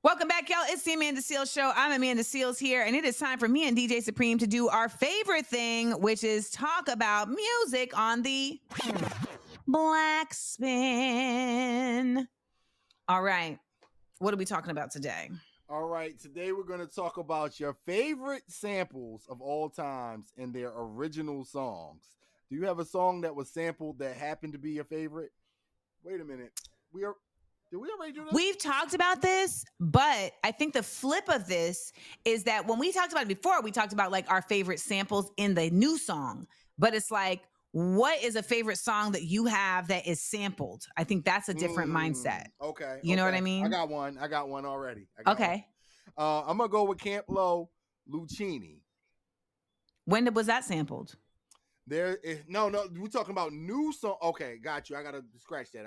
Welcome back, y'all. It's the Amanda Seales Show. I'm Amanda Seales here, and it is time for me and DJ Supreme to do our favorite thing, which is talk about music on the Black Spin. All right. What are we talking about today? All right, today we're going to talk about your favorite samples of all times and their original songs. Do you have a song that was sampled that happened to be your favorite? Wait a minute. Did we already do this? We've talked about this, but I think the flip of this is that when we talked about it before, we talked about like our favorite samples in the new song. But it's like, what is a favorite song that you have that is sampled? I think that's a different mindset. Okay. You know what I mean? I got one already. Okay. I'm going to go with Camp Lo, Lucchini. When was that sampled? No, we're talking about new song. Okay, got you. I gotta scratch that.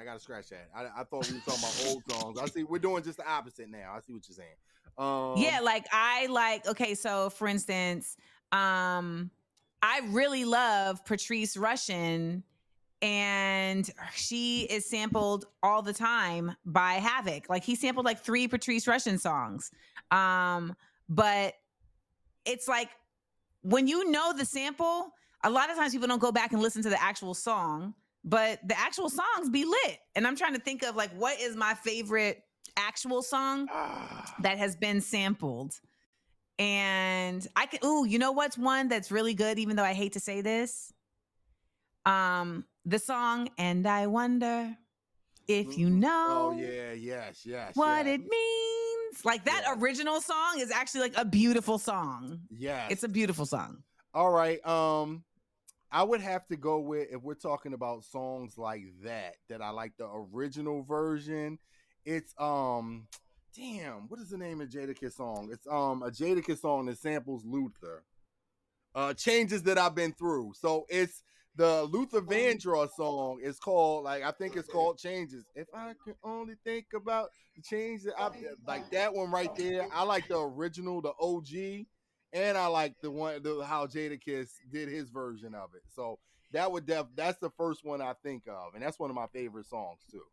I thought we were talking about old songs. I see we're doing just the opposite now. I see what you're saying. Yeah, okay, so for instance, I really love Patrice Rushen, and she is sampled all the time by Havoc. Like he sampled like 3 Patrice Rushen songs. But it's like when you know the sample, a lot of times people don't go back and listen to the actual song, but the actual songs be lit. And I'm trying to think of like, what is my favorite actual song that has been sampled? And you know what's one that's really good, even though I hate to say this? The song, And I Wonder If You Know. Oh, yeah, yes. What it means. Like that original song is actually like a beautiful song. Yeah. It's a beautiful song. All right. I would have to go with, if we're talking about songs like that I like the original version. It's what is the name of Jadakiss song? It's a Jadakiss song that samples Luther. Changes That I've Been Through. So it's the Luther Vandross song. It's called, I think it's called Changes. If I can only think about the change that I like, that one right there. I like the original, the OG. And I like how Jadakiss did his version of it. So that's the first one I think of, and that's one of my favorite songs too.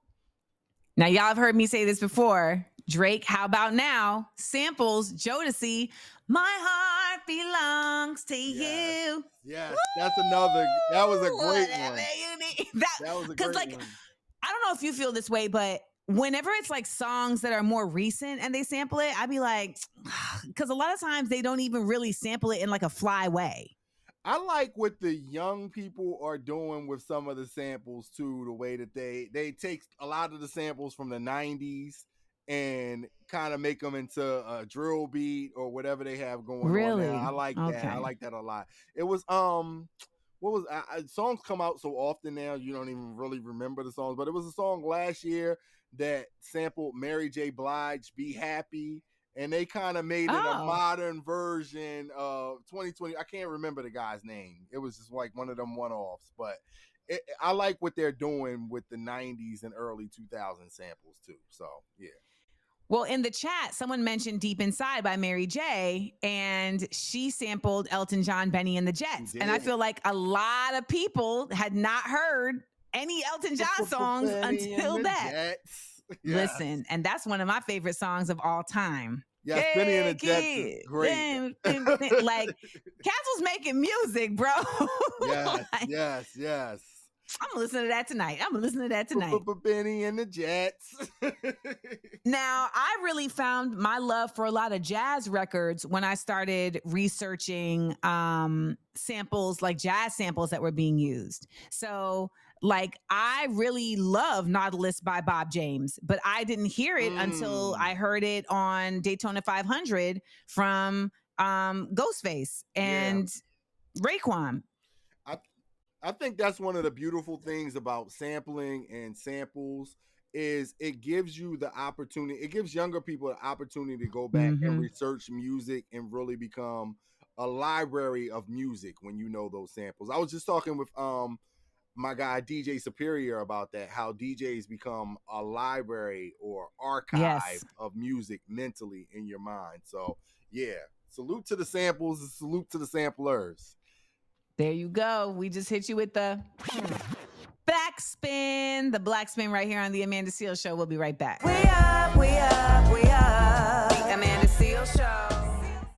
Now y'all have heard me say this before. Drake, How About Now, samples Jodeci. My heart belongs to you. Yes, that's another. That was a great one. That was a great one. I don't know if you feel this way, but whenever it's like songs that are more recent and they sample it, I'd be like, because a lot of times they don't even really sample it in like a fly way. I like what the young people are doing with some of the samples too, the way that they take a lot of the samples from the 90s and kind of make them into a drill beat or whatever they have going on now. I like that. I like that a lot. It was songs come out so often now you don't even really remember the songs, but it was a song last year that sampled Mary J. Blige, Be Happy, and they kind of made it a modern version of 2020. I can't remember the guy's name. It was just like one of them one-offs, but I like what they're doing with the 90s and early 2000 samples too. So, yeah. Well, in the chat, someone mentioned Deep Inside by Mary J, and she sampled Elton John, Benny and the Jets. And I feel like a lot of people had not heard any Elton John songs until that. Yes. Listen, and that's one of my favorite songs of all time. Yes, Benny and the Jets is great. Like, Castle's making music, bro. Yes, yes. I'm gonna listen to that tonight. Benny and the Jets. Now, I really found my love for a lot of jazz records when I started researching samples, like jazz samples that were being used. So, like, I really love Nautilus by Bob James, but I didn't hear it until I heard it on Daytona 500 from Ghostface and Raekwon. I think that's one of the beautiful things about sampling and samples is it gives you the opportunity. It gives younger people the opportunity to go back and research music and really become a library of music when you know those samples. I was just talking with my guy DJ Superior about that, how DJs become a library or archive of music mentally in your mind. So yeah, salute to the samples and salute to the samplers. There you go. We just hit you with the Black Spin. The Black Spin right here on the Amanda Seales Show. We'll be right back. We up.